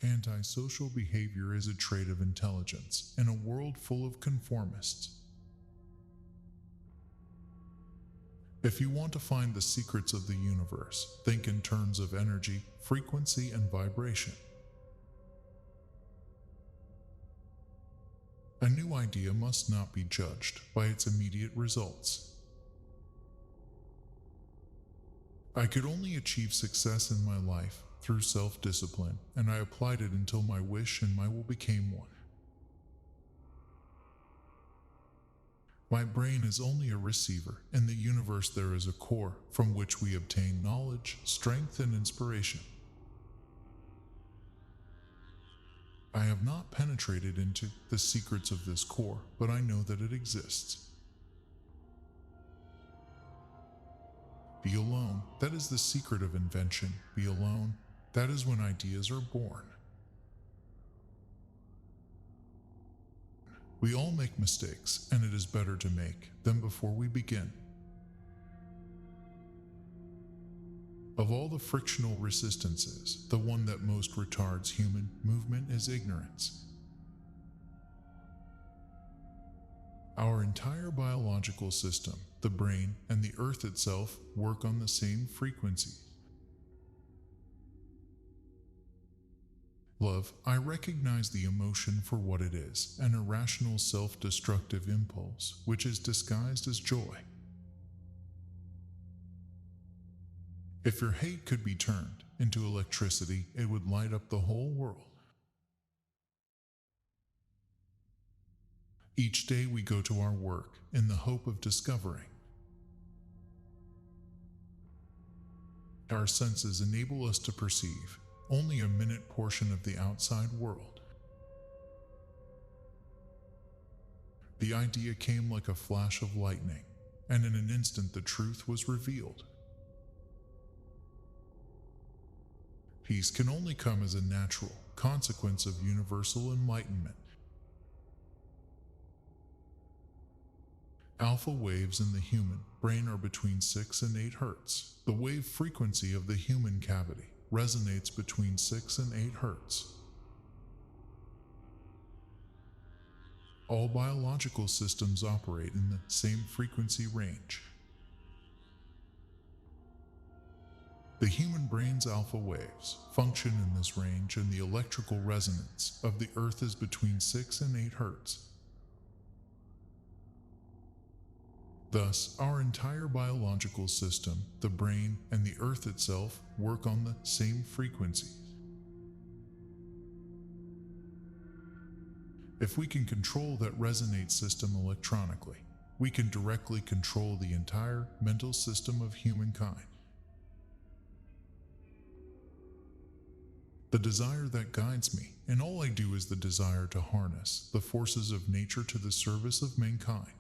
Antisocial behavior is a trait of intelligence in a world full of conformists. If you want to find the secrets of the universe, think in terms of energy, frequency, and vibration. A new idea must not be judged by its immediate results. I could only achieve success in my life through self-discipline, and I applied it until my wish and my will became one. My brain is only a receiver. In the universe there is a core from which we obtain knowledge, strength, and inspiration. I have not penetrated into the secrets of this core, but I know that it exists. Be alone. That is the secret of invention. Be alone. That is when ideas are born. We all make mistakes, and it is better to make them before we begin. Of all the frictional resistances, the one that most retards human movement is ignorance. Our entire biological system, the brain, and the earth itself work on the same frequencies. Love, I recognize the emotion for what it is, an irrational self-destructive impulse, which is disguised as joy. If your hate could be turned into electricity, it would light up the whole world. Each day we go to our work in the hope of discovering. Our senses enable us to perceive only a minute portion of the outside world. The idea came like a flash of lightning, and in an instant the truth was revealed. Peace can only come as a natural consequence of universal enlightenment. Alpha waves in the human brain are between 6 and 8 Hz. The wave frequency of the human cavity resonates between 6 and 8 Hz. All biological systems operate in the same frequency range. The human brain's alpha waves function in this range, and the electrical resonance of the Earth is between 6 and 8 Hz. Thus, our entire biological system, the brain, and the Earth itself work on the same frequencies. If we can control that resonate system electronically, we can directly control the entire mental system of humankind. The desire that guides me, and all I do is the desire to harness the forces of nature to the service of mankind.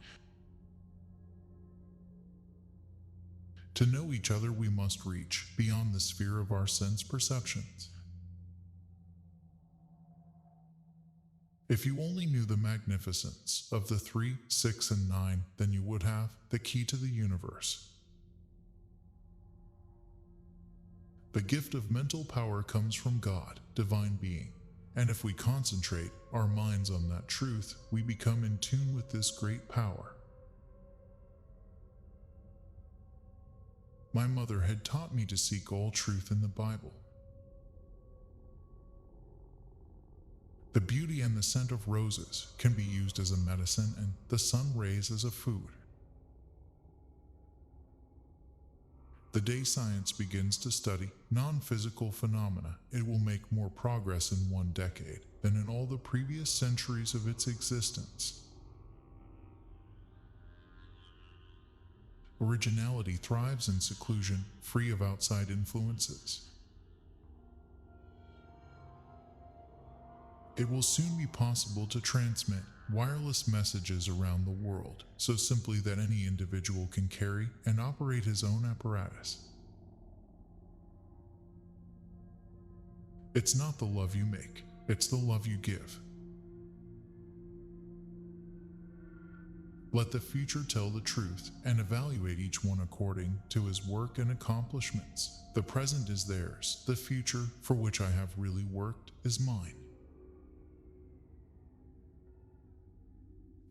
To know each other, we must reach beyond the sphere of our sense perceptions. If you only knew the magnificence of the 3, 6, and 9, then you would have the key to the universe. The gift of mental power comes from God, divine being, and if we concentrate our minds on that truth, we become in tune with this great power. My mother had taught me to seek all truth in the Bible. The beauty and the scent of roses can be used as a medicine, and the sun rays as a food. The day science begins to study non-physical phenomena, it will make more progress in 1 decade than in all the previous centuries of its existence. Originality thrives in seclusion, free of outside influences. It will soon be possible to transmit wireless messages around the world, so simply that any individual can carry and operate his own apparatus. It's not the love you make, it's the love you give. Let the future tell the truth and evaluate each one according to his work and accomplishments. The present is theirs. The future, for which I have really worked, is mine.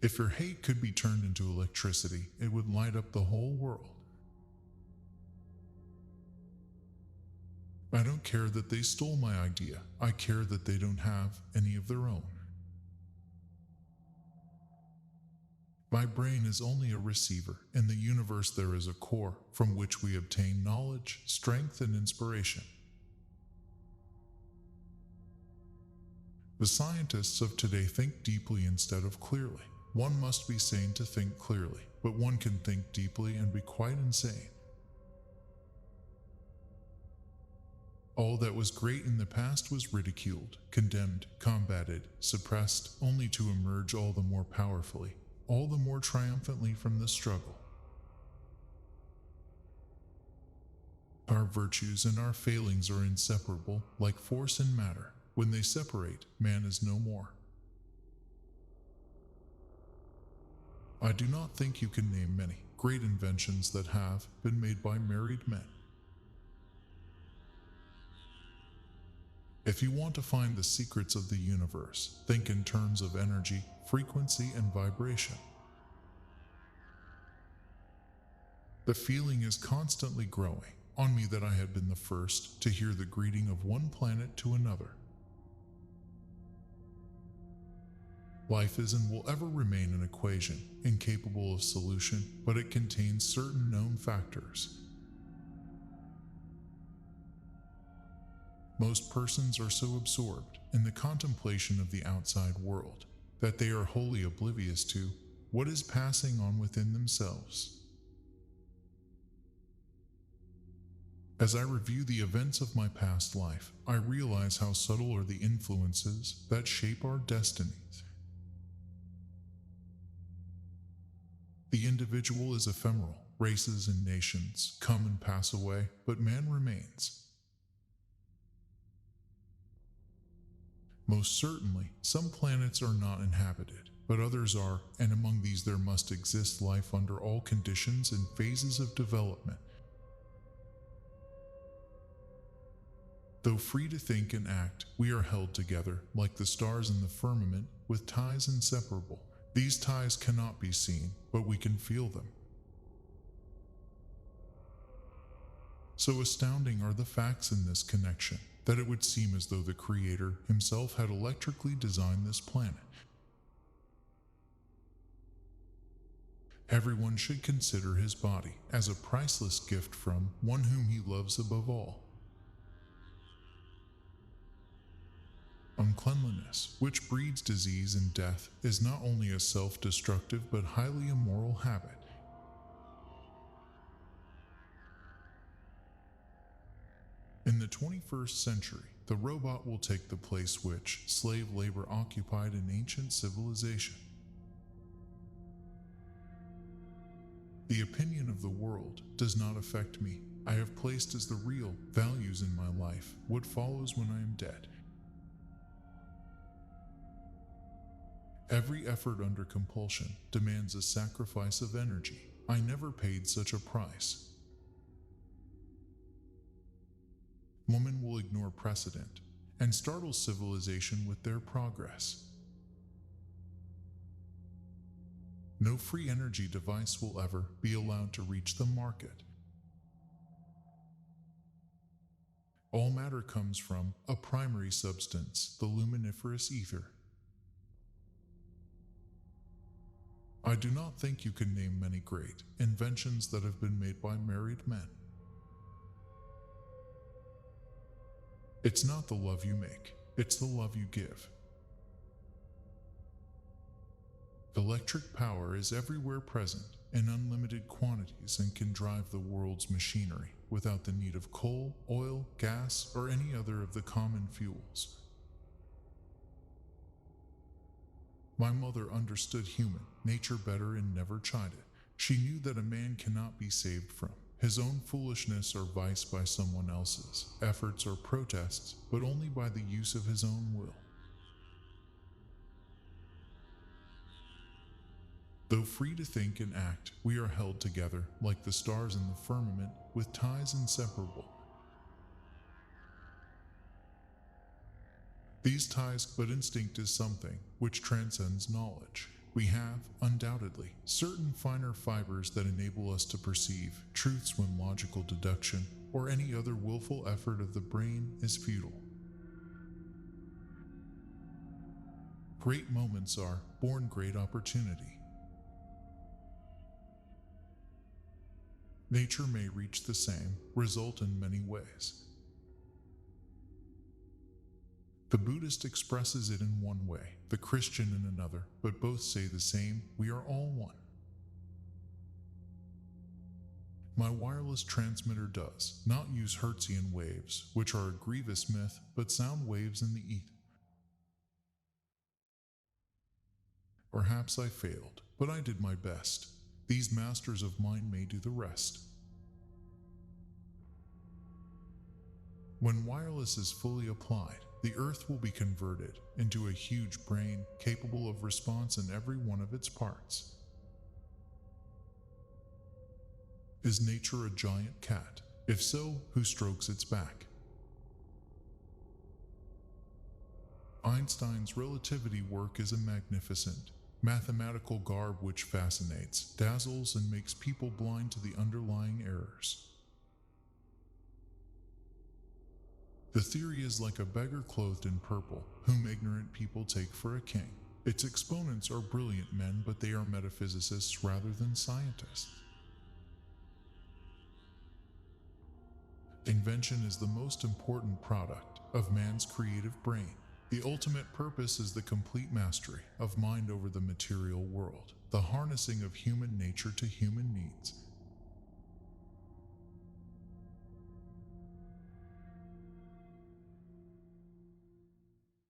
If your hate could be turned into electricity, it would light up the whole world. I don't care that they stole my idea. I care that they don't have any of their own. My brain is only a receiver. In the universe there is a core from which we obtain knowledge, strength, and inspiration. The scientists of today think deeply instead of clearly. One must be sane to think clearly, but one can think deeply and be quite insane. All that was great in the past was ridiculed, condemned, combated, suppressed, only to emerge all the more powerfully, all the more triumphantly from the struggle. Our virtues and our failings are inseparable, like force and matter. When they separate, man is no more. I do not think you can name many great inventions that have been made by married men. If you want to find the secrets of the universe, think in terms of energy, frequency, and vibration. The feeling is constantly growing on me that I had been the first to hear the greeting of one planet to another. Life is and will ever remain an equation, incapable of solution, but it contains certain known factors. Most persons are so absorbed in the contemplation of the outside world that they are wholly oblivious to what is passing on within themselves. As I review the events of my past life, I realize how subtle are the influences that shape our destinies. The individual is ephemeral. Races and nations come and pass away, but man remains. Most certainly, some planets are not inhabited, but others are, and among these there must exist life under all conditions and phases of development. Though free to think and act, we are held together, like the stars in the firmament, with ties inseparable. These ties cannot be seen, but we can feel them. So astounding are the facts in this connection, that it would seem as though the Creator himself had electrically designed this planet. Everyone should consider his body as a priceless gift from one whom he loves above all. Uncleanliness, which breeds disease and death, is not only a self-destructive but highly immoral habit. In the 21st century, the robot will take the place which slave labor occupied in ancient civilization. The opinion of the world does not affect me. I have placed as the real values in my life what follows when I am dead. Every effort under compulsion demands a sacrifice of energy. I never paid such a price. Women will ignore precedent and startle civilization with their progress. No free energy device will ever be allowed to reach the market. All matter comes from a primary substance, the luminiferous ether. I do not think you can name many great inventions that have been made by married men. It's not the love you make, it's the love you give. Electric power is everywhere present in unlimited quantities and can drive the world's machinery without the need of coal, oil, gas, or any other of the common fuels. My mother understood human nature better and never chided. She knew that a man cannot be saved from his own foolishness or vice by someone else's efforts or protests, but only by the use of his own will. Though free to think and act, we are held together, like the stars in the firmament, with ties inseparable. These ties, but instinct is something which transcends knowledge. We have, undoubtedly, certain finer fibers that enable us to perceive truths when logical deduction or any other willful effort of the brain is futile. Great moments are born great opportunity. Nature may reach the same result in many ways. The Buddhist expresses it in one way, the Christian in another, but both say the same: we are all one. My wireless transmitter does not use Hertzian waves, which are a grievous myth, but sound waves in the ether. Perhaps I failed, but I did my best. These masters of mine may do the rest. When wireless is fully applied, the earth will be converted into a huge brain capable of response in every one of its parts. Is nature a giant cat? If so, who strokes its back? Einstein's relativity work is a magnificent mathematical garb which fascinates, dazzles, and makes people blind to the underlying errors. The theory is like a beggar clothed in purple, whom ignorant people take for a king. Its exponents are brilliant men, but they are metaphysicists rather than scientists. Invention is the most important product of man's creative brain. The ultimate purpose is the complete mastery of mind over the material world, the harnessing of human nature to human needs.